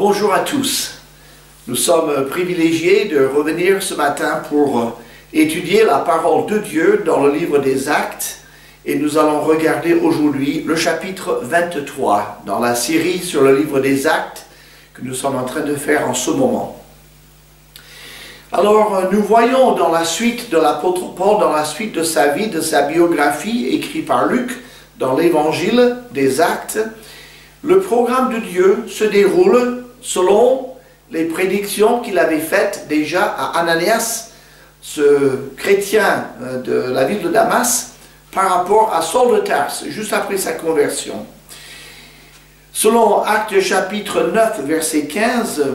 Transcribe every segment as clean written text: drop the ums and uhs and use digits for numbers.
Bonjour à tous. Nous sommes privilégiés de revenir ce matin pour étudier la parole de Dieu dans le livre des Actes et nous allons regarder aujourd'hui le chapitre 23 dans la série sur le livre des Actes que nous sommes en train de faire en ce moment. Alors, nous voyons dans la suite de l'apôtre Paul, dans la suite de sa vie, de sa biographie écrite par Luc dans l'évangile des Actes, le programme de Dieu se déroule selon les prédictions qu'il avait faites déjà à Ananias, ce chrétien de la ville de Damas, par rapport à Saul de Tarse, juste après sa conversion. Selon Actes chapitre 9, verset 15,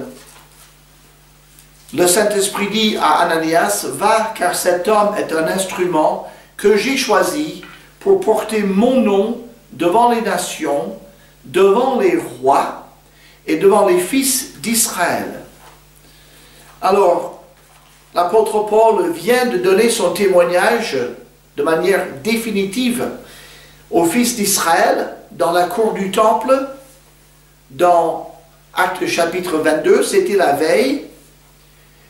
le Saint-Esprit dit à Ananias, « Va, car cet homme est un instrument que j'ai choisi pour porter mon nom devant les nations, devant les rois et devant les fils d'Israël. » Alors, l'apôtre Paul vient de donner son témoignage de manière définitive aux fils d'Israël dans la cour du temple, dans Actes chapitre 22, c'était la veille,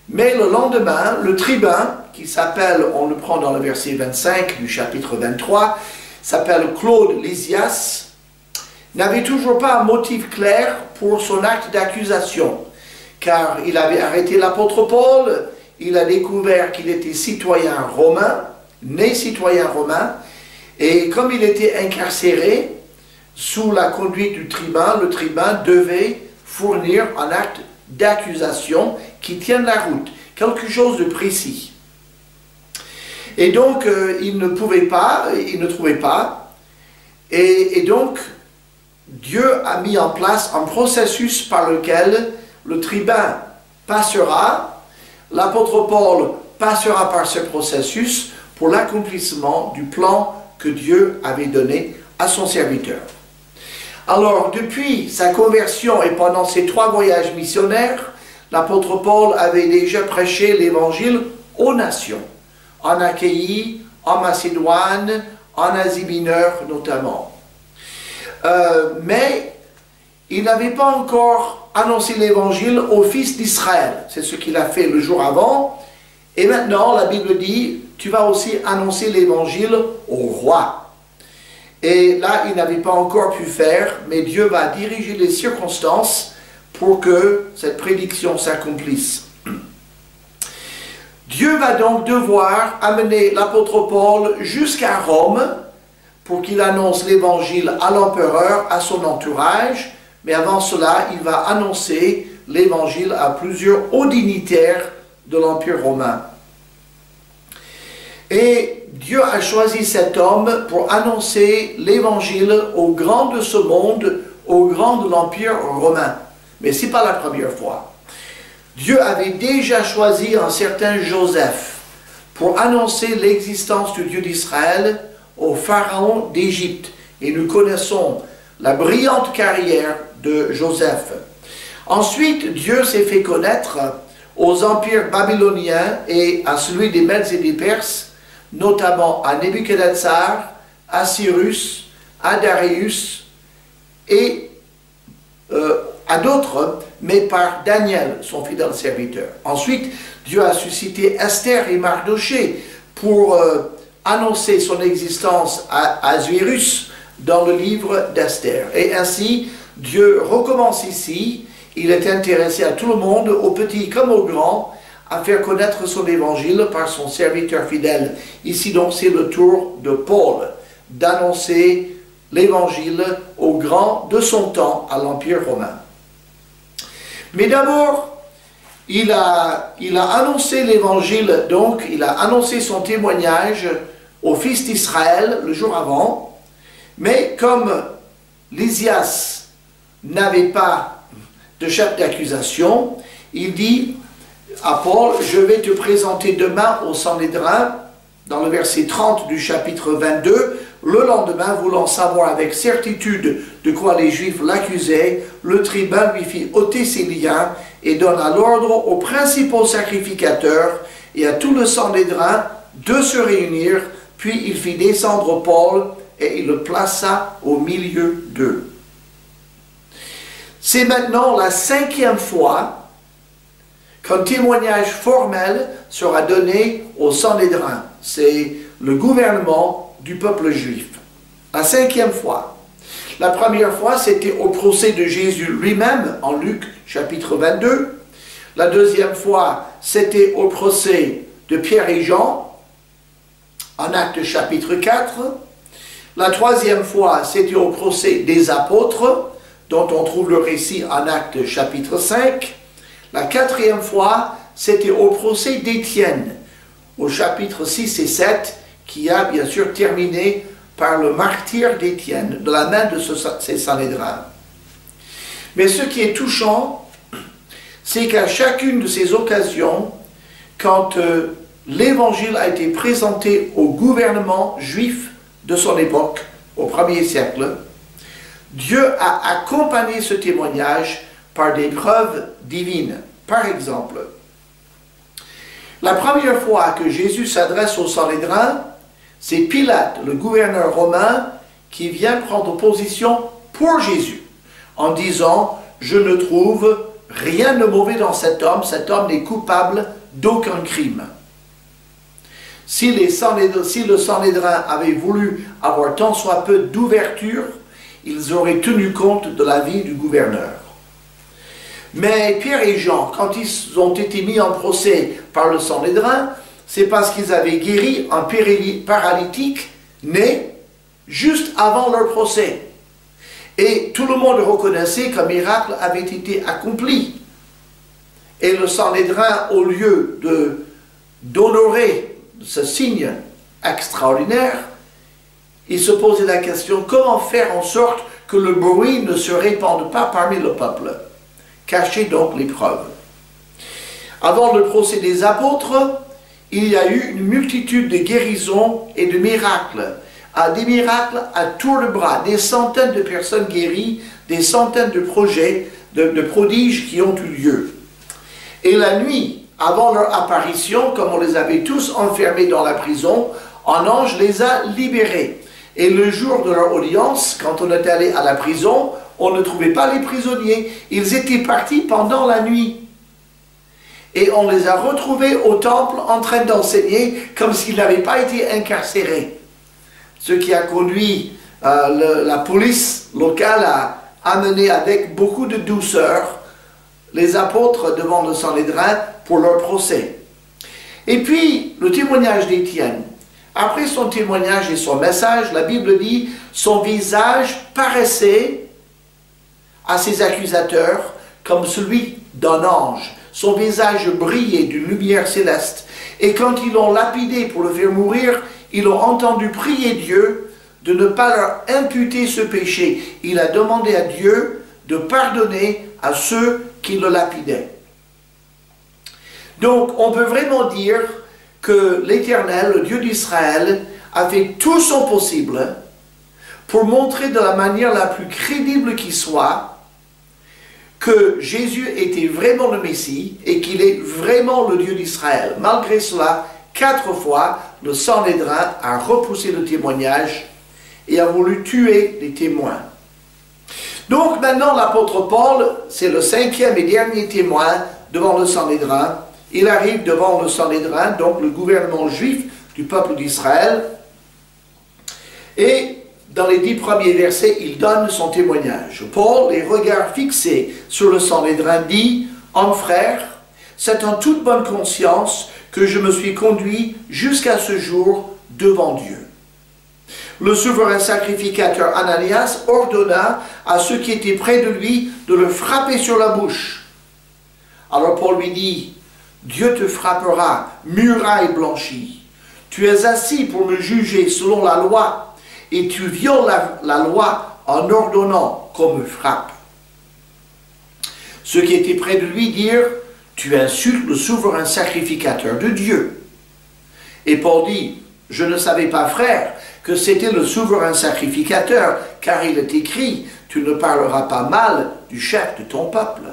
mais le lendemain, le tribun, qui s'appelle, on le prend dans le verset 25 du chapitre 23, s'appelle Claude Lysias, n'avait toujours pas un motif clair pour son acte d'accusation, car il avait arrêté l'apôtre Paul, il a découvert qu'il était citoyen romain, né citoyen romain, et comme il était incarcéré sous la conduite du tribun, le tribun devait fournir un acte d'accusation qui tienne la route, quelque chose de précis. Et donc, il ne trouvait pas, et donc, Dieu a mis en place un processus par lequel le tribun passera, l'apôtre Paul passera par ce processus pour l'accomplissement du plan que Dieu avait donné à son serviteur. Alors, depuis sa conversion et pendant ses 3 voyages missionnaires, l'apôtre Paul avait déjà prêché l'évangile aux nations, en Achaïe, en Macédoine, en Asie mineure notamment. Mais il n'avait pas encore annoncé l'évangile aux fils d'Israël. C'est ce qu'il a fait le jour avant. Et maintenant, la Bible dit, tu vas aussi annoncer l'évangile au roi. Et là, il n'avait pas encore pu faire, mais Dieu va diriger les circonstances pour que cette prédiction s'accomplisse. Dieu va donc devoir amener l'apôtre Paul jusqu'à Rome pour qu'il annonce l'évangile à l'empereur, à son entourage, mais avant cela, il va annoncer l'évangile à plusieurs hauts dignitaires de l'Empire romain. Et Dieu a choisi cet homme pour annoncer l'évangile aux grands de ce monde, aux grands de l'Empire romain. Mais ce n'est pas la première fois. Dieu avait déjà choisi un certain Joseph pour annoncer l'existence du Dieu d'Israël au pharaon d'Égypte. Et nous connaissons la brillante carrière de Joseph. Ensuite, Dieu s'est fait connaître aux empires babyloniens et à celui des Mèdes et des Perses, notamment à Nebuchadnezzar, à Cyrus, à Darius et à d'autres, mais par Daniel, son fidèle serviteur. Ensuite, Dieu a suscité Esther et Mardochée pour annoncer son existence à Ahasuérus dans le livre d'Esther. Et ainsi, Dieu recommence ici. Il est intéressé à tout le monde, aux petits comme aux grands, à faire connaître son évangile par son serviteur fidèle. Ici donc, c'est le tour de Paul d'annoncer l'évangile aux grands de son temps à l'Empire romain. Mais d'abord, il a annoncé l'évangile, donc il a annoncé son témoignage aux fils d'Israël le jour avant, mais comme Lysias n'avait pas de chef d'accusation, il dit à Paul, je vais te présenter demain au Sanhédrin, dans le verset 30 du chapitre 22, le lendemain, voulant savoir avec certitude de quoi les Juifs l'accusaient, le tribun lui fit ôter ses liens et donna l'ordre aux principaux sacrificateurs et à tout le Sanhédrin de se réunir, puis il fit descendre Paul et il le plaça au milieu d'eux. C'est maintenant la 5e fois qu'un témoignage formel sera donné au Sanhédrin. C'est le gouvernement du peuple juif. La 5e fois. La première fois, c'était au procès de Jésus lui-même, en Luc chapitre 22. La deuxième fois, c'était au procès de Pierre et Jean, en Actes chapitre 4. La troisième fois, c'était au procès des apôtres, dont on trouve le récit en Actes chapitre 5. La quatrième fois, c'était au procès d'Étienne, au chapitre 6 et 7, qui a bien sûr terminé par le martyre d'Étienne, de la main de ces Sanhédrins. Mais ce qui est touchant, c'est qu'à chacune de ces occasions, quand l'Évangile a été présenté au gouvernement juif de son époque, au 1er siècle, Dieu a accompagné ce témoignage par des preuves divines. Par exemple, la première fois que Jésus s'adresse au Sanhédrin, c'est Pilate, le gouverneur romain, qui vient prendre position pour Jésus, en disant « Je ne trouve rien de mauvais dans cet homme n'est coupable d'aucun crime. » Si le Sanhédrin avait voulu avoir tant soit peu d'ouverture, ils auraient tenu compte de l'avis du gouverneur. Mais Pierre et Jean, quand ils ont été mis en procès par le Sanhédrin, c'est parce qu'ils avaient guéri un paralytique né juste avant leur procès. Et tout le monde reconnaissait qu'un miracle avait été accompli. Et le Sanhédrin, au lieu d'honorer ce signe extraordinaire, il se posait la question, comment faire en sorte que le bruit ne se répande pas parmi le peuple? Cacher donc les preuves. Avant le procès des apôtres, il y a eu une multitude de guérisons et de miracles. Des miracles à tour de bras, des centaines de personnes guéries, des centaines de projets, de prodiges qui ont eu lieu. Et la nuit, avant leur apparition, comme on les avait tous enfermés dans la prison, un ange les a libérés. Et le jour de leur audience, quand on est allé à la prison, on ne trouvait pas les prisonniers. Ils étaient partis pendant la nuit. Et on les a retrouvés au temple en train d'enseigner comme s'ils n'avaient pas été incarcérés. Ce qui a conduit la police locale à amener avec beaucoup de douceur les apôtres devant le Sanhédrin pour leur procès. Et puis, le témoignage d'Étienne. Après son témoignage et son message, la Bible dit, son visage paraissait à ses accusateurs comme celui d'un ange. Son visage brillait d'une lumière céleste. Et quand ils l'ont lapidé pour le faire mourir, ils ont entendu prier Dieu de ne pas leur imputer ce péché. Il a demandé à Dieu de pardonner à ceux qui le lapidaient. Donc, on peut vraiment dire que l'Éternel, le Dieu d'Israël, a fait tout son possible pour montrer de la manière la plus crédible qui soit que Jésus était vraiment le Messie et qu'il est vraiment le Dieu d'Israël. Malgré cela, 4 fois, le Sanhédrin a repoussé le témoignage et a voulu tuer les témoins. Donc maintenant, l'apôtre Paul, c'est le 5e et dernier témoin devant le Sanhédrin. Il arrive devant le Sanhédrin, donc le gouvernement juif du peuple d'Israël, et dans les 10 premiers versets, il donne son témoignage. Paul, les regards fixés sur le Sanhédrin, dit « Homme frère, c'est en toute bonne conscience que je me suis conduit jusqu'à ce jour devant Dieu. » Le souverain sacrificateur Ananias ordonna à ceux qui étaient près de lui de le frapper sur la bouche. Alors Paul lui dit « Dieu te frappera, muraille blanchie. Tu es assis pour me juger selon la loi, et tu violes la loi en ordonnant qu'on me frappe. » Ceux qui étaient près de lui dirent « Tu insultes le souverain sacrificateur de Dieu. » Et Paul dit « Je ne savais pas, frère, que c'était le souverain sacrificateur, car il est écrit « Tu ne parleras pas mal du chef de ton peuple. »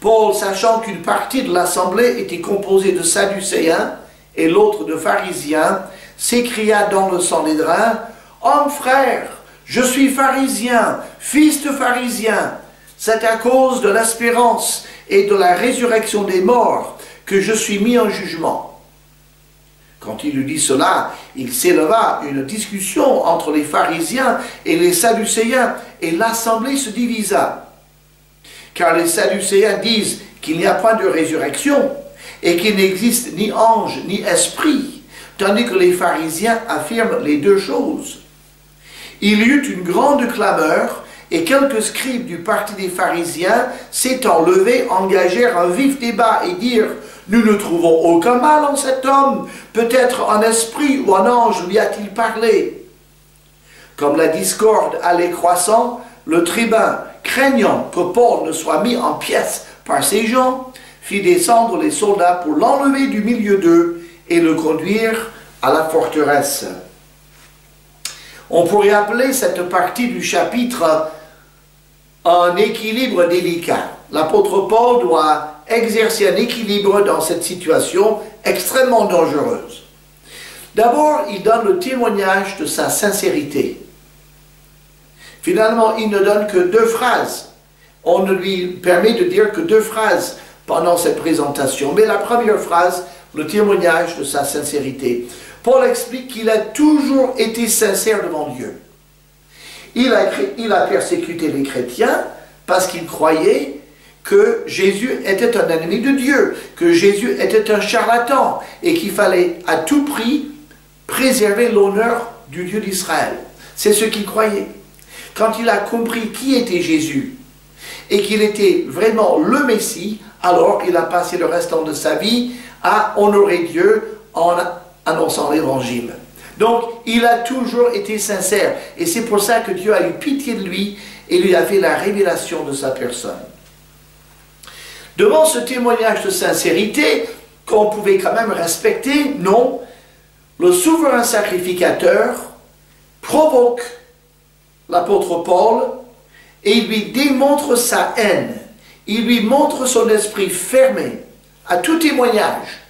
Paul, sachant qu'une partie de l'assemblée était composée de Sadducéens et l'autre de pharisiens, s'écria dans le Sanhédrin « Homme frère, je suis pharisien, fils de pharisien, c'est à cause de l'espérance et de la résurrection des morts que je suis mis en jugement. » Quand il lui dit cela, il s'éleva une discussion entre les pharisiens et les sadducéens, et l'assemblée se divisa. Car les sadducéens disent qu'il n'y a point de résurrection, et qu'il n'existe ni ange ni esprit, tandis que les pharisiens affirment les deux choses. Il y eut une grande clameur, et quelques scribes du parti des pharisiens, s'étant levés, engagèrent un vif débat et dirent: « Nous ne trouvons aucun mal en cet homme, peut-être un esprit ou un ange lui a-t-il parlé. » Comme la discorde allait croissant, le tribun, craignant que Paul ne soit mis en pièces par ces gens, fit descendre les soldats pour l'enlever du milieu d'eux et le conduire à la forteresse. On pourrait appeler cette partie du chapitre un équilibre délicat. L'apôtre Paul doit exercer un équilibre dans cette situation extrêmement dangereuse. D'abord, il donne le témoignage de sa sincérité. Finalement, il ne donne que 2 phrases. On ne lui permet de dire que 2 phrases pendant cette présentation. Mais la première phrase, le témoignage de sa sincérité. Paul explique qu'il a toujours été sincère devant Dieu. Il a persécuté les chrétiens parce qu'il croyait que Jésus était un ennemi de Dieu, que Jésus était un charlatan et qu'il fallait à tout prix préserver l'honneur du Dieu d'Israël. C'est ce qu'il croyait. Quand il a compris qui était Jésus et qu'il était vraiment le Messie, alors il a passé le restant de sa vie à honorer Dieu en annonçant l'Évangile. Donc, il a toujours été sincère. Et c'est pour ça que Dieu a eu pitié de lui et lui a fait la révélation de sa personne. Devant ce témoignage de sincérité, qu'on pouvait quand même respecter, non, le souverain sacrificateur provoque l'apôtre Paul et il lui démontre sa haine. Il lui montre son esprit fermé à tout témoignage.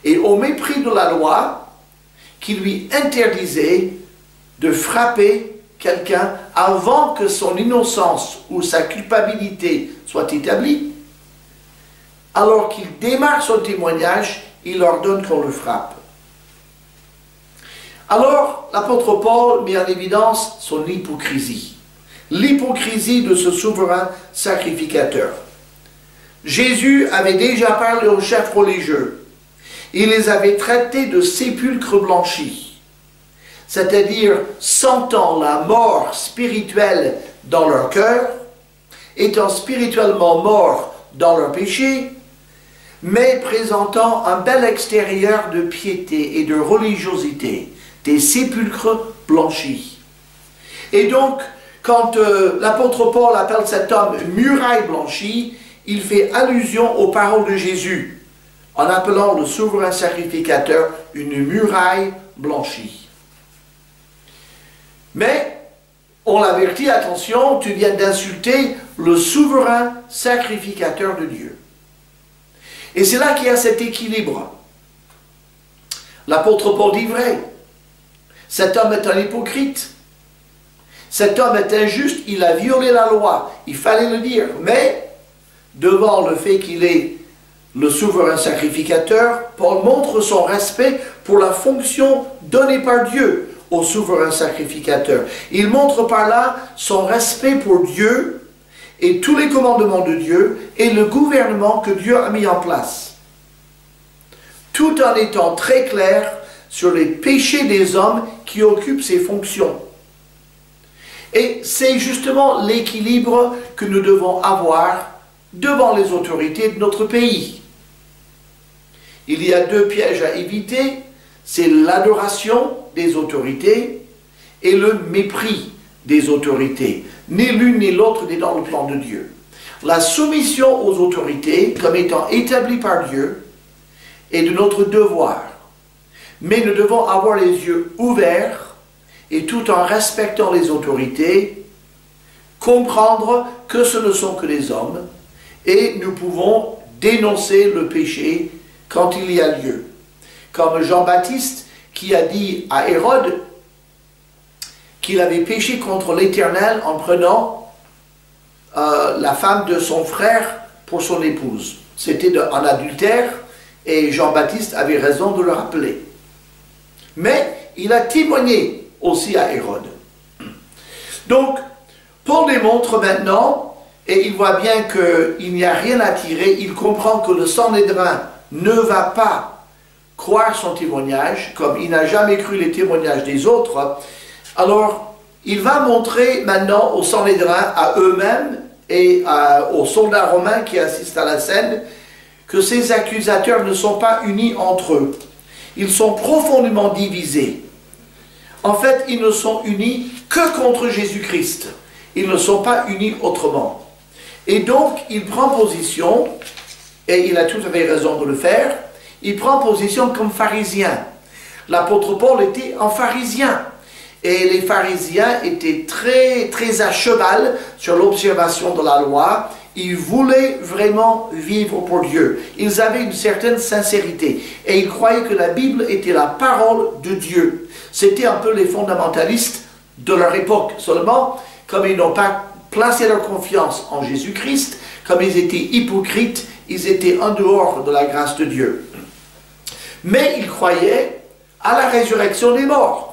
Et au mépris de la loi, qui lui interdisait de frapper quelqu'un avant que son innocence ou sa culpabilité soit établie, alors qu'il démarre son témoignage, il ordonne qu'on le frappe. Alors, l'apôtre Paul met en évidence son hypocrisie. L'hypocrisie de ce souverain sacrificateur. Jésus avait déjà parlé aux chefs religieux. Il les avait traités de sépulcres blanchis, c'est-à-dire sentant la mort spirituelle dans leur cœur, étant spirituellement morts dans leur péché, mais présentant un bel extérieur de piété et de religiosité, des sépulcres blanchis. Et donc, quand l'apôtre Paul appelle cet homme « muraille blanchie », il fait allusion aux paroles de Jésus, en appelant le souverain sacrificateur une muraille blanchie. Mais, on l'avertit, attention, tu viens d'insulter le souverain sacrificateur de Dieu. Et c'est là qu'il y a cet équilibre. L'apôtre Paul dit vrai. Cet homme est un hypocrite. Cet homme est injuste, il a violé la loi. Il fallait le dire. Mais, devant le fait qu'il est le souverain sacrificateur, Paul montre son respect pour la fonction donnée par Dieu au souverain sacrificateur. Il montre par là son respect pour Dieu et tous les commandements de Dieu et le gouvernement que Dieu a mis en place. Tout en étant très clair sur les péchés des hommes qui occupent ces fonctions. Et c'est justement l'équilibre que nous devons avoir devant les autorités de notre pays. Il y a 2 pièges à éviter, c'est l'adoration des autorités et le mépris des autorités. Ni l'une ni l'autre n'est dans le plan de Dieu. La soumission aux autorités, comme étant établie par Dieu, est de notre devoir. Mais nous devons avoir les yeux ouverts et tout en respectant les autorités, comprendre que ce ne sont que des hommes et nous pouvons dénoncer le péché quand il y a lieu. Comme Jean-Baptiste qui a dit à Hérode qu'il avait péché contre l'Éternel en prenant la femme de son frère pour son épouse. C'était en adultère et Jean-Baptiste avait raison de le rappeler. Mais il a témoigné aussi à Hérode. Donc, Paul démontre maintenant, et il voit bien qu'il n'y a rien à tirer, il comprend que le Sanhédrin ne va pas croire son témoignage, comme il n'a jamais cru les témoignages des autres. Alors, il va montrer maintenant au Sanhédrin, à eux-mêmes et aux soldats romains qui assistent à la scène, que ces accusateurs ne sont pas unis entre eux. Ils sont profondément divisés. En fait, ils ne sont unis que contre Jésus-Christ. Ils ne sont pas unis autrement. Et donc, il prend position, et il a tout à fait raison de le faire, il prend position comme pharisien. L'apôtre Paul était un pharisien. Et les pharisiens étaient très à cheval sur l'observation de la loi. Ils voulaient vraiment vivre pour Dieu. Ils avaient une certaine sincérité. Et ils croyaient que la Bible était la parole de Dieu. C'était un peu les fondamentalistes de leur époque. Seulement, comme ils n'ont pas placé leur confiance en Jésus-Christ, comme ils étaient hypocrites, ils étaient en dehors de la grâce de Dieu. Mais ils croyaient à la résurrection des morts.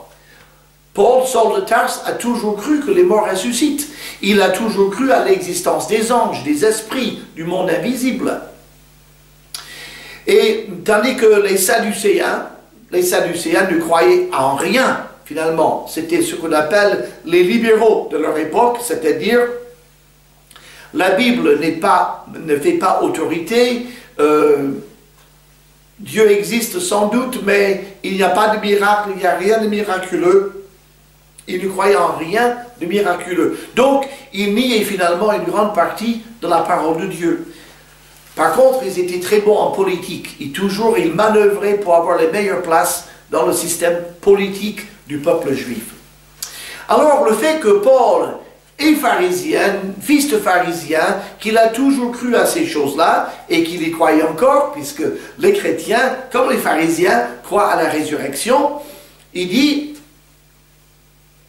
Paul, Saul de Tarse, a toujours cru que les morts ressuscitent. Il a toujours cru à l'existence des anges, des esprits, du monde invisible. Et tandis que les Sadducéens ne croyaient en rien, finalement. C'était ce qu'on appelle les libéraux de leur époque, c'est-à-dire la Bible ne fait pas autorité, Dieu existe sans doute, mais il n'y a pas de miracle, il n'y a rien de miraculeux. Ils ne croyaient en rien de miraculeux. Donc, ils niaient finalement une grande partie de la parole de Dieu. Par contre, ils étaient très bons en politique. Ils manœuvraient pour avoir les meilleures places dans le système politique du peuple juif. Alors, le fait que Paul est pharisien, fils de pharisien, qu'il a toujours cru à ces choses-là, et qu'il y croyait encore, puisque les chrétiens, comme les pharisiens, croient à la résurrection, il dit: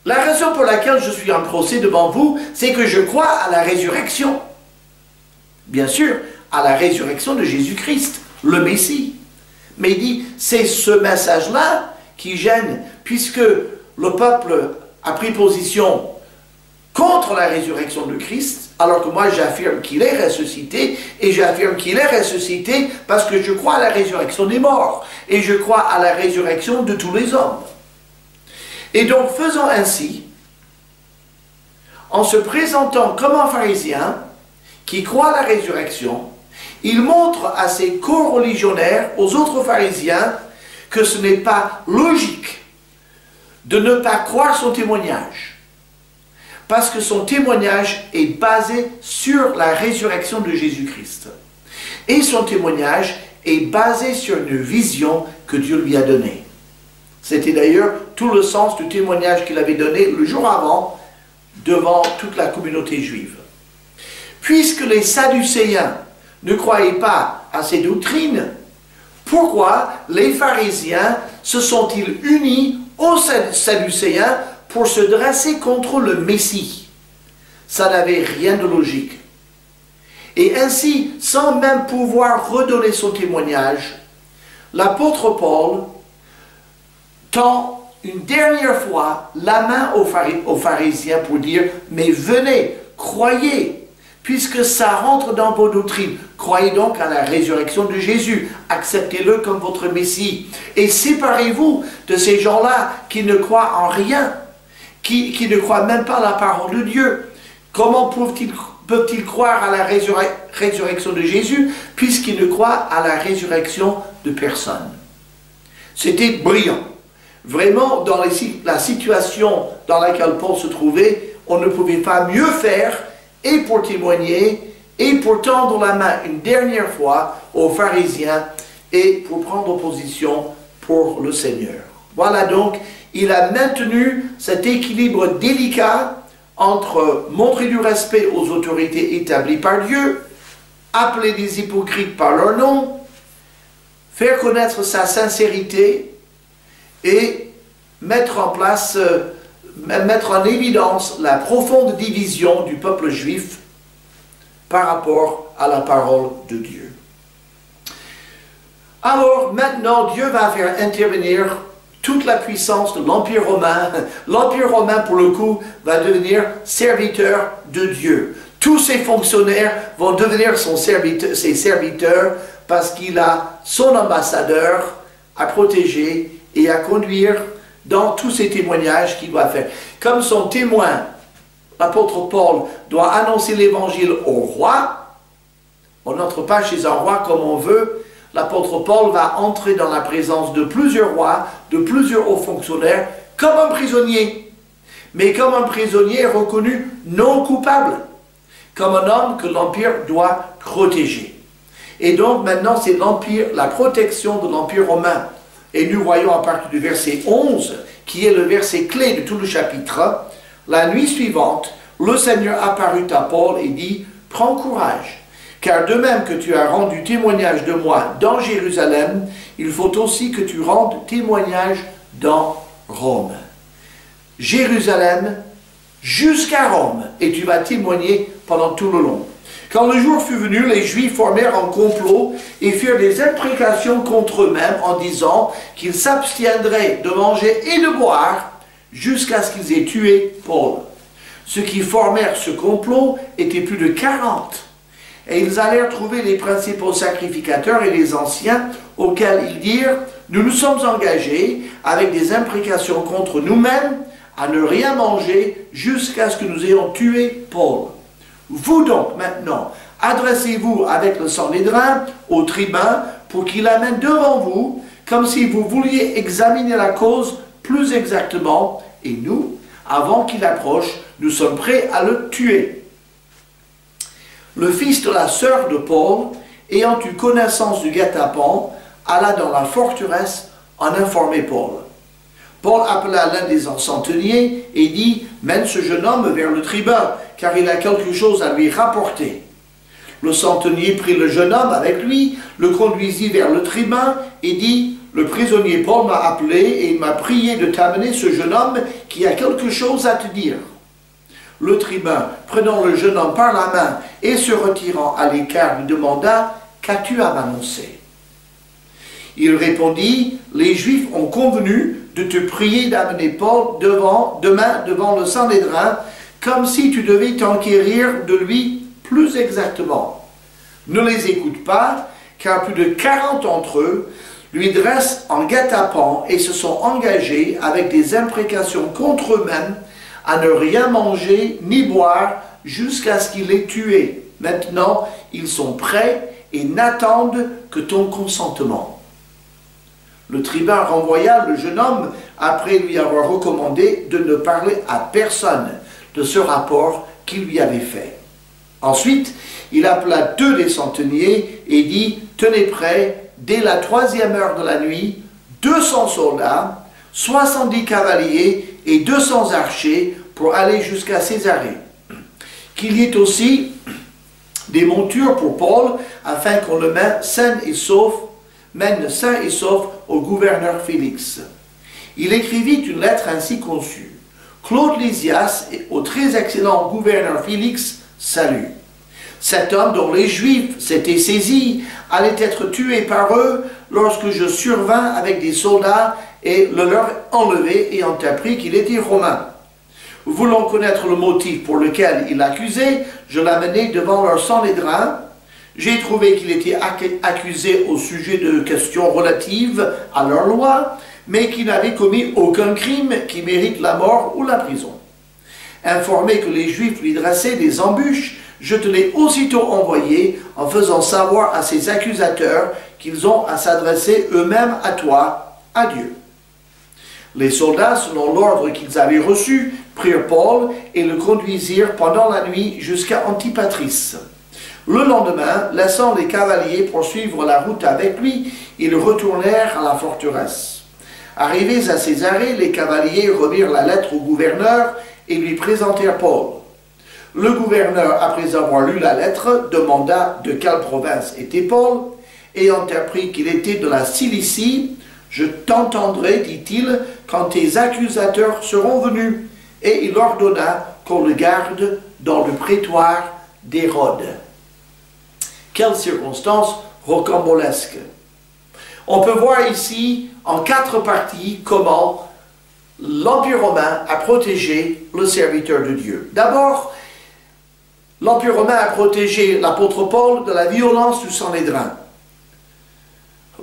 la raison pour laquelle je suis en procès devant vous, c'est que je crois à la résurrection. Bien sûr, à la résurrection de Jésus-Christ, le Messie. Mais il dit, c'est ce message-là qui gêne, puisque le peuple a pris position contre la résurrection de Christ, alors que moi j'affirme qu'il est ressuscité, et j'affirme qu'il est ressuscité parce que je crois à la résurrection des morts, et je crois à la résurrection de tous les hommes. Et donc, faisant ainsi, en se présentant comme un pharisien qui croit à la résurrection, il montre à ses co-religionnaires, aux autres pharisiens, que ce n'est pas logique de ne pas croire son témoignage, parce que son témoignage est basé sur la résurrection de Jésus-Christ. Et son témoignage est basé sur une vision que Dieu lui a donnée. C'était d'ailleurs tout le sens du témoignage qu'il avait donné le jour avant devant toute la communauté juive. Puisque les Sadducéens ne croyaient pas à ces doctrines, pourquoi les pharisiens se sont-ils unis aux Sadducéens pour se dresser contre le Messie? Ça n'avait rien de logique. Et ainsi, sans même pouvoir redonner son témoignage, l'apôtre Paul tend une dernière fois la main aux pharisiens pour dire: mais venez, croyez, puisque ça rentre dans vos doctrines. Croyez donc à la résurrection de Jésus, acceptez-le comme votre Messie, et séparez-vous de ces gens-là qui ne croient en rien, qui ne croient même pas à la parole de Dieu. Comment peuvent-ils croire à la résurrection de Jésus, puisqu'ils ne croient à la résurrection de personne? C'était brillant. Vraiment, dans la situation dans laquelle Paul se trouvait, on ne pouvait pas mieux faire, et pour témoigner, et pour tendre la main une dernière fois aux pharisiens, et pour prendre position pour le Seigneur. Voilà donc, il a maintenu cet équilibre délicat entre montrer du respect aux autorités établies par Dieu, appeler des hypocrites par leur nom, faire connaître sa sincérité, et mettre en place mettre en évidence la profonde division du peuple juif par rapport à la parole de Dieu. Alors maintenant, Dieu va faire intervenir toute la puissance de l'Empire romain. L'Empire romain, pour le coup, va devenir serviteur de Dieu. Tous ses fonctionnaires vont devenir ses serviteurs parce qu'il a son ambassadeur à protéger et à conduire dans tous ces témoignages qu'il doit faire. Comme son témoin, l'apôtre Paul doit annoncer l'évangile au roi. On n'entre pas chez un roi comme on veut. L'apôtre Paul va entrer dans la présence de plusieurs rois, de plusieurs hauts fonctionnaires, comme un prisonnier. Mais comme un prisonnier reconnu non coupable. Comme un homme que l'Empire doit protéger. Et donc maintenant c'est l'Empire, la protection de l'Empire romain. Et nous voyons à partir du verset 11, qui est le verset clé de tout le chapitre, la nuit suivante, le Seigneur apparut à Paul et dit, « Prends courage, car de même que tu as rendu témoignage de moi dans Jérusalem, il faut aussi que tu rendes témoignage dans Rome. » Jérusalem jusqu'à Rome, et tu vas témoigner pendant tout le long. Quand le jour fut venu, les Juifs formèrent un complot et firent des imprécations contre eux-mêmes en disant qu'ils s'abstiendraient de manger et de boire jusqu'à ce qu'ils aient tué Paul. Ceux qui formèrent ce complot étaient plus de 40. Et ils allèrent trouver les principaux sacrificateurs et les anciens, auxquels ils dirent « Nous nous sommes engagés avec des imprécations contre nous-mêmes à ne rien manger jusqu'à ce que nous ayons tué Paul. Vous donc, maintenant, adressez-vous avec le Sanhédrin au tribun pour qu'il l'amène devant vous, comme si vous vouliez examiner la cause plus exactement, et nous, avant qu'il approche, nous sommes prêts à le tuer. » Le fils de la sœur de Paul, ayant eu connaissance du guet-apens, alla dans la forteresse en informer Paul. Paul appela l'un des centeniers et dit « Mène ce jeune homme vers le tribun, car il a quelque chose à lui rapporter. » Le centenier prit le jeune homme avec lui, le conduisit vers le tribun et dit « Le prisonnier Paul m'a appelé et il m'a prié de t'amener ce jeune homme qui a quelque chose à te dire. » Le tribun, prenant le jeune homme par la main et se retirant à l'écart, lui demanda « Qu'as-tu à m'annoncer » Il répondit « Les Juifs ont convenu de te prier d'amener Paul demain devant le Sanhédrin, comme si tu devais t'enquérir de lui plus exactement. Ne les écoute pas, car plus de 40 d'entre eux lui dressent en guet-apens et se sont engagés avec des imprécations contre eux-mêmes à ne rien manger ni boire jusqu'à ce qu'il les tué. Maintenant, ils sont prêts et n'attendent que ton consentement. » Le tribun renvoya le jeune homme après lui avoir recommandé de ne parler à personne de ce rapport qu'il lui avait fait. Ensuite, il appela 2 des centeniers et dit « Tenez prêts, dès la 3e heure de la nuit, 200 soldats, 70 cavaliers et 200 archers pour aller jusqu'à Césarée. Qu'il y ait aussi des montures pour Paul, afin qu'on le mène sain et sauf au gouverneur Félix. » Il écrivit une lettre ainsi conçue. « Claude Lysias, au très excellent gouverneur Félix, salut. Cet homme dont les Juifs s'étaient saisis allait être tué par eux lorsque je survins avec des soldats et le leur enlevé ayant appris qu'il était romain. Voulant connaître le motif pour lequel il l'accusait, je l'amenai devant leur Sanhédrin. J'ai trouvé qu'il était accusé au sujet de questions relatives à leur loi, mais qu'il n'avait commis aucun crime qui mérite la mort ou la prison. Informé que les Juifs lui dressaient des embûches, je te l'ai aussitôt envoyé en faisant savoir à ses accusateurs qu'ils ont à s'adresser eux-mêmes à toi, à Dieu. » Les soldats, selon l'ordre qu'ils avaient reçu, prirent Paul et le conduisirent pendant la nuit jusqu'à Antipatris. Le lendemain, laissant les cavaliers poursuivre la route avec lui, ils retournèrent à la forteresse. Arrivés à Césarée, les cavaliers remirent la lettre au gouverneur et lui présentèrent Paul. Le gouverneur, après avoir lu la lettre, demanda de quelle province était Paul. Ayant appris qu'il était de la Cilicie, « Je t'entendrai, dit-il, quand tes accusateurs seront venus, et il ordonna qu'on le garde dans le prétoire d'Hérode. Quelle circonstance rocambolesque! On peut voir ici, en 4 parties, comment l'Empire romain a protégé le serviteur de Dieu. D'abord, l'Empire romain a protégé l'apôtre Paul de la violence du Sanhédrin.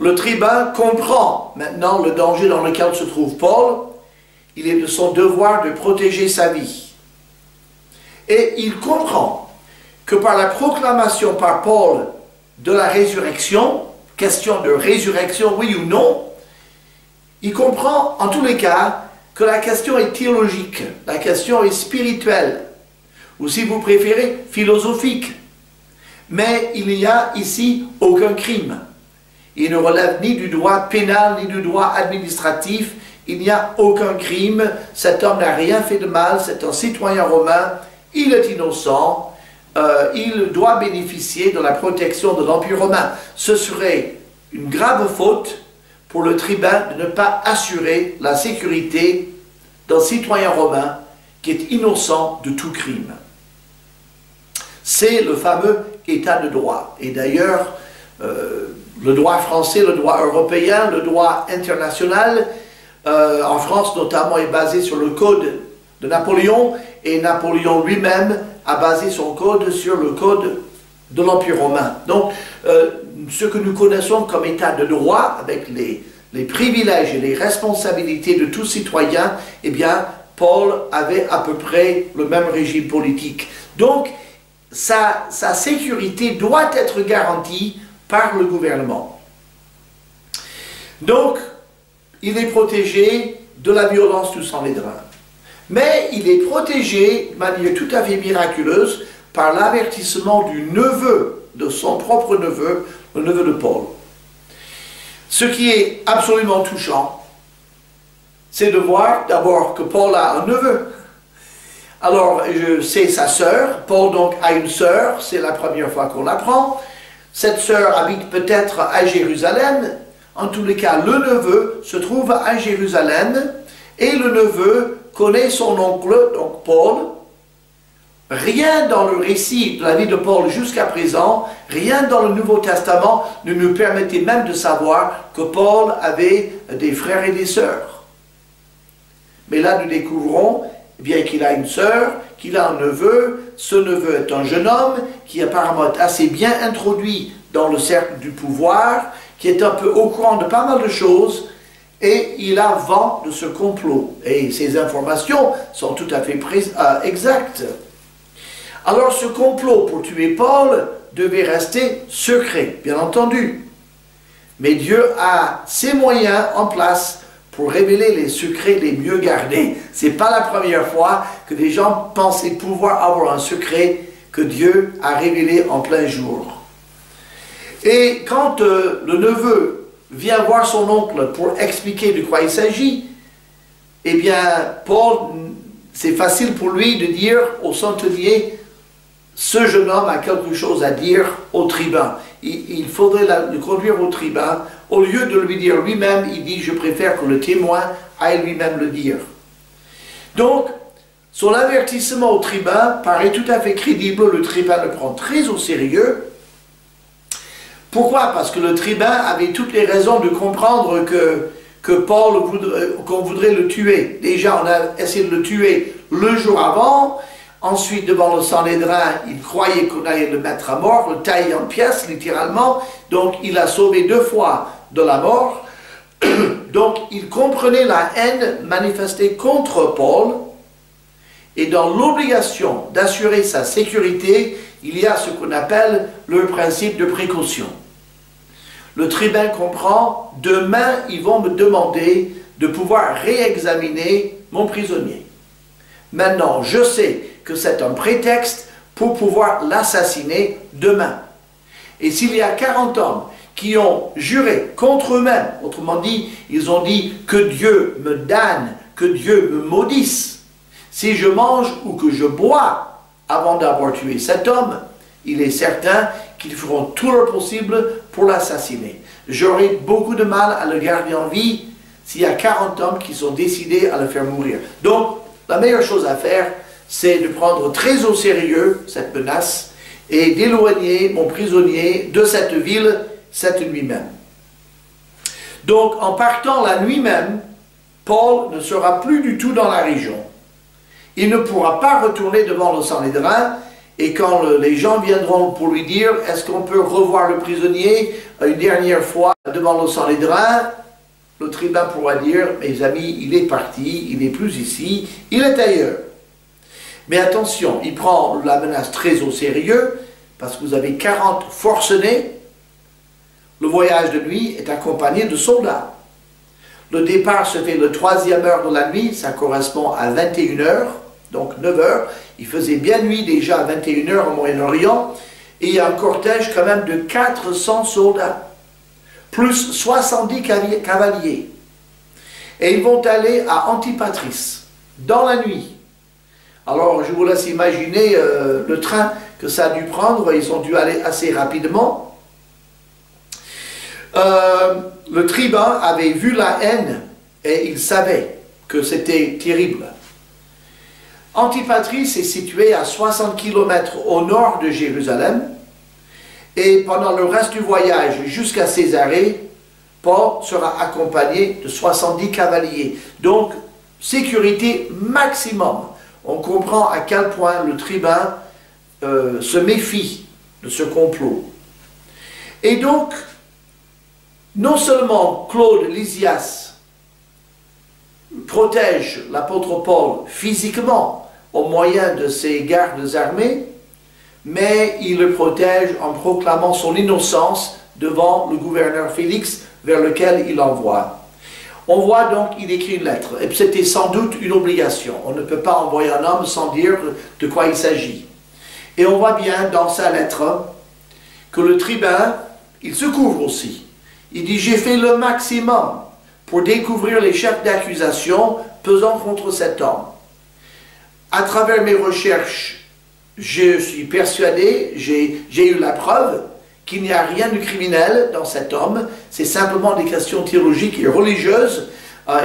Le tribun comprend maintenant le danger dans lequel se trouve Paul. Il est de son devoir de protéger sa vie. Et il comprend que par la proclamation par Paul de la résurrection, question de résurrection, oui ou non, il comprend en tous les cas que la question est théologique, la question est spirituelle, ou si vous préférez, philosophique. Mais il n'y a ici aucun crime. Il ne relève ni du droit pénal, ni du droit administratif. Il n'y a aucun crime. Cet homme n'a rien fait de mal. C'est un citoyen romain. Il est innocent. Il doit bénéficier de la protection de l'Empire romain. Ce serait une grave faute pour le tribun de ne pas assurer la sécurité d'un citoyen romain qui est innocent de tout crime. C'est le fameux état de droit. Et d'ailleurs, le droit français, le droit européen, le droit international, en France notamment, est basé sur le code de Napoléon, et Napoléon lui-même a basé son code sur le code de l'Empire romain. Donc, ce que nous connaissons comme état de droit, avec les privilèges et les responsabilités de tout citoyen, eh bien, Paul avait à peu près le même régime politique. Donc, sa sécurité doit être garantie par le gouvernement. Donc, il est protégé de la violence du Sanhédrin. Mais il est protégé de manière tout à fait miraculeuse par l'avertissement du neveu, de son propre neveu, le neveu de Paul. Ce qui est absolument touchant, c'est de voir d'abord que Paul a un neveu. Alors, c'est sa sœur. Paul donc a une sœur, c'est la première fois qu'on l'apprend. Cette sœur habite peut-être à Jérusalem. En tous les cas, le neveu se trouve à Jérusalem et le neveu connaît son oncle, donc Paul. Rien dans le récit de la vie de Paul jusqu'à présent, rien dans le Nouveau Testament ne nous permettait même de savoir que Paul avait des frères et des sœurs. Mais là, nous découvrons bien qu'il a une sœur, qu'il a un neveu. Ce neveu est un jeune homme qui apparemment est assez bien introduit dans le cercle du pouvoir, qui est un peu au courant de pas mal de choses, et il a vent de ce complot. Et ces informations sont tout à fait exactes. Alors ce complot pour tuer Paul devait rester secret, bien entendu. Mais Dieu a ses moyens en place pour révéler les secrets les mieux gardés. Ce n'est pas la première fois que des gens pensaient pouvoir avoir un secret que Dieu a révélé en plein jour. Et quand le neveu vient voir son oncle pour expliquer de quoi il s'agit, eh bien, Paul, c'est facile pour lui de dire au centenier, ce jeune homme a quelque chose à dire au tribun. Il faudrait le conduire au tribun. Au lieu de lui dire lui-même, il dit, je préfère que le témoin aille lui-même le dire. Donc, son avertissement au tribun paraît tout à fait crédible. Le tribun le prend très au sérieux. Pourquoi? Parce que le tribun avait toutes les raisons de comprendre que Paul, qu'on voudrait le tuer. Déjà, on a essayé de le tuer le jour avant. Ensuite, devant le Sanhédrin, il croyait qu'on allait le mettre à mort, le tailler en pièces, littéralement. Donc, il a sauvé 2 fois de la mort. Donc, il comprenait la haine manifestée contre Paul. Et dans l'obligation d'assurer sa sécurité, il y a ce qu'on appelle le principe de précaution. Le tribun comprend, demain, ils vont me demander de pouvoir réexaminer mon prisonnier. Maintenant, je sais que c'est un prétexte pour pouvoir l'assassiner demain. Et s'il y a 40 hommes qui ont juré contre eux-mêmes, autrement dit, ils ont dit que Dieu me damne, que Dieu me maudisse, si je mange ou que je bois avant d'avoir tué cet homme, il est certain qu'ils feront tout leur possible pour l'assassiner. J'aurai beaucoup de mal à le garder en vie s'il y a 40 hommes qui sont décidés à le faire mourir. Donc, La meilleure chose à faire, c'est de prendre très au sérieux cette menace et d'éloigner mon prisonnier de cette ville cette nuit même. Donc, en partant la nuit même, Paul ne sera plus du tout dans la région. Il ne pourra pas retourner devant le Sanhédrin, et quand les gens viendront pour lui dire « Est-ce qu'on peut revoir le prisonnier une dernière fois devant le Sanhédrin ?» Le tribun pourra dire « Mes amis, il est parti, il n'est plus ici, il est ailleurs. » Mais attention, il prend la menace très au sérieux, parce que vous avez 40 forcenés. Le voyage de nuit est accompagné de soldats. Le départ se fait le 3e heure de la nuit, ça correspond à 21 heures, donc 9 heures. Il faisait bien nuit déjà à 21 heures au Moyen-Orient, et il y a un cortège quand même de 400 soldats, plus 70 cavaliers. Et ils vont aller à Antipatris, dans la nuit. Alors je vous laisse imaginer le train que ça a dû prendre, ils ont dû aller assez rapidement. Le tribun avait vu la haine et il savait que c'était terrible. Antipatris est situé à 60 km au nord de Jérusalem et pendant le reste du voyage jusqu'à Césarée, Paul sera accompagné de 70 cavaliers. Donc, sécurité maximum. On comprend à quel point le tribun se méfie de ce complot. Et donc, non seulement Claude Lysias protège l'apôtre Paul physiquement au moyen de ses gardes armés, mais il le protège en proclamant son innocence devant le gouverneur Félix vers lequel il envoie. On voit donc, il écrit une lettre, et c'était sans doute une obligation. On ne peut pas envoyer un homme sans dire de quoi il s'agit. Et on voit bien dans sa lettre que le tribun, il se couvre aussi. Il dit, j'ai fait le maximum pour découvrir les chefs d'accusation pesant contre cet homme. À travers mes recherches, je suis persuadé, j'ai eu la preuve qu'il n'y a rien de criminel dans cet homme, c'est simplement des questions théologiques et religieuses,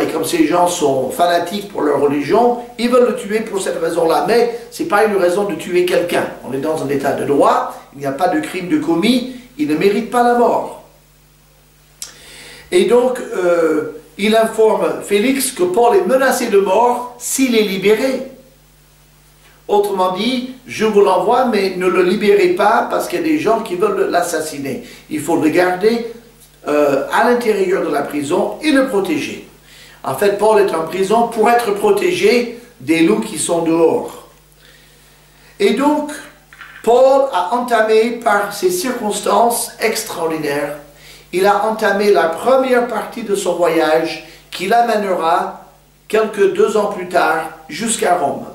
et comme ces gens sont fanatiques pour leur religion, ils veulent le tuer pour cette raison-là, mais ce n'est pas une raison de tuer quelqu'un. On est dans un état de droit, il n'y a pas de crime de commis, il ne mérite pas la mort. Et donc, il informe Félix que Paul est menacé de mort s'il est libéré. Autrement dit, je vous l'envoie, mais ne le libérez pas parce qu'il y a des gens qui veulent l'assassiner. Il faut le garder à l'intérieur de la prison et le protéger. En fait, Paul est en prison pour être protégé des loups qui sont dehors. Et donc, Paul a entamé par ces circonstances extraordinaires, il a entamé la première partie de son voyage qui l'amènera quelques 2 ans plus tard jusqu'à Rome.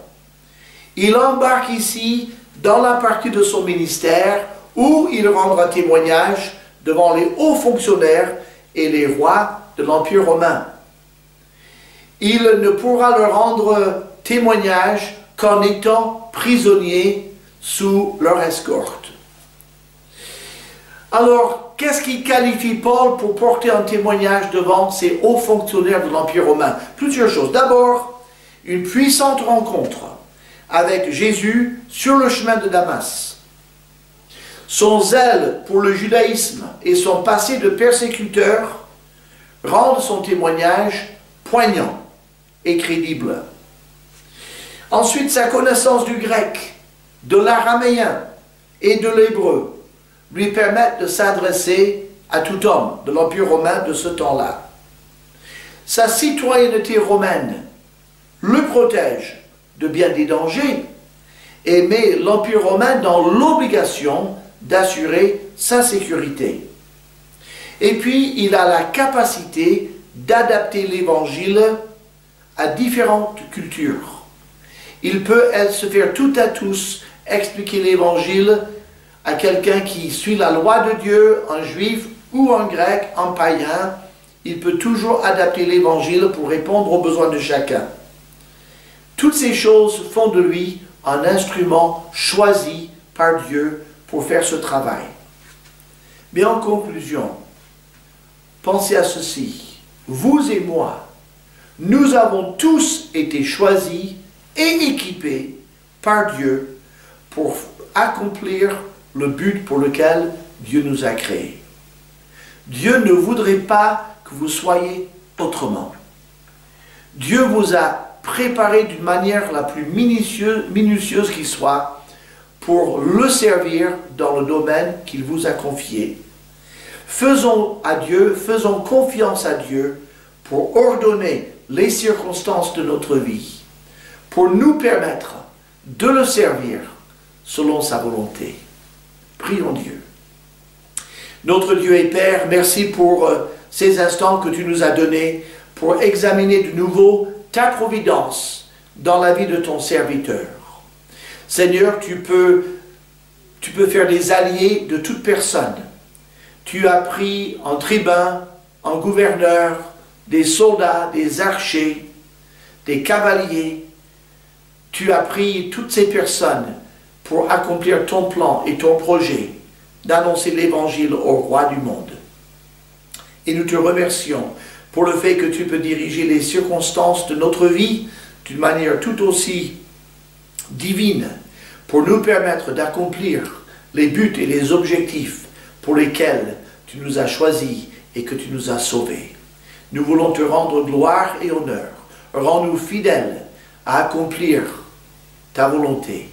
Il embarque ici dans la partie de son ministère où il rendra témoignage devant les hauts fonctionnaires et les rois de l'Empire romain. Il ne pourra leur rendre témoignage qu'en étant prisonnier sous leur escorte. Alors, qu'est-ce qui qualifie Paul pour porter un témoignage devant ces hauts fonctionnaires de l'Empire romain? Plusieurs choses. D'abord, une puissante rencontre avec Jésus sur le chemin de Damas. Son zèle pour le judaïsme et son passé de persécuteur rendent son témoignage poignant et crédible. Ensuite, sa connaissance du grec, de l'araméen et de l'hébreu lui permettent de s'adresser à tout homme de l'Empire romain de ce temps-là. Sa citoyenneté romaine le protège de bien des dangers et met l'Empire romain dans l'obligation d'assurer sa sécurité. Et puis, il a la capacité d'adapter l'Évangile à différentes cultures. Il peut se faire tout à tous expliquer l'Évangile à quelqu'un qui suit la loi de Dieu, un juif ou un grec, un païen. Il peut toujours adapter l'Évangile pour répondre aux besoins de chacun. Toutes ces choses font de lui un instrument choisi par Dieu pour faire ce travail. Mais en conclusion, pensez à ceci. Vous et moi, nous avons tous été choisis et équipés par Dieu pour accomplir le but pour lequel Dieu nous a créés. Dieu ne voudrait pas que vous soyez autrement. Dieu vous a préparé d'une manière la plus minutieuse qui soit pour le servir dans le domaine qu'il vous a confié. Faisons confiance à Dieu pour ordonner les circonstances de notre vie, pour nous permettre de le servir selon sa volonté. Prions Dieu. Notre Dieu et Père, merci pour ces instants que tu nous as donnés pour examiner de nouveau ta providence dans la vie de ton serviteur. Seigneur, tu peux faire des alliés de toute personne. Tu as pris en tribun, en gouverneur, des soldats, des archers, des cavaliers. Tu as pris toutes ces personnes pour accomplir ton plan et ton projet d'annoncer l'Évangile au roi du monde. Et nous te remercions pour le fait que tu peux diriger les circonstances de notre vie d'une manière tout aussi divine pour nous permettre d'accomplir les buts et les objectifs pour lesquels tu nous as choisis et que tu nous as sauvés. Nous voulons te rendre gloire et honneur. Rends-nous fidèles à accomplir ta volonté.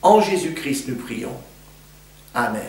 En Jésus-Christ nous prions. Amen.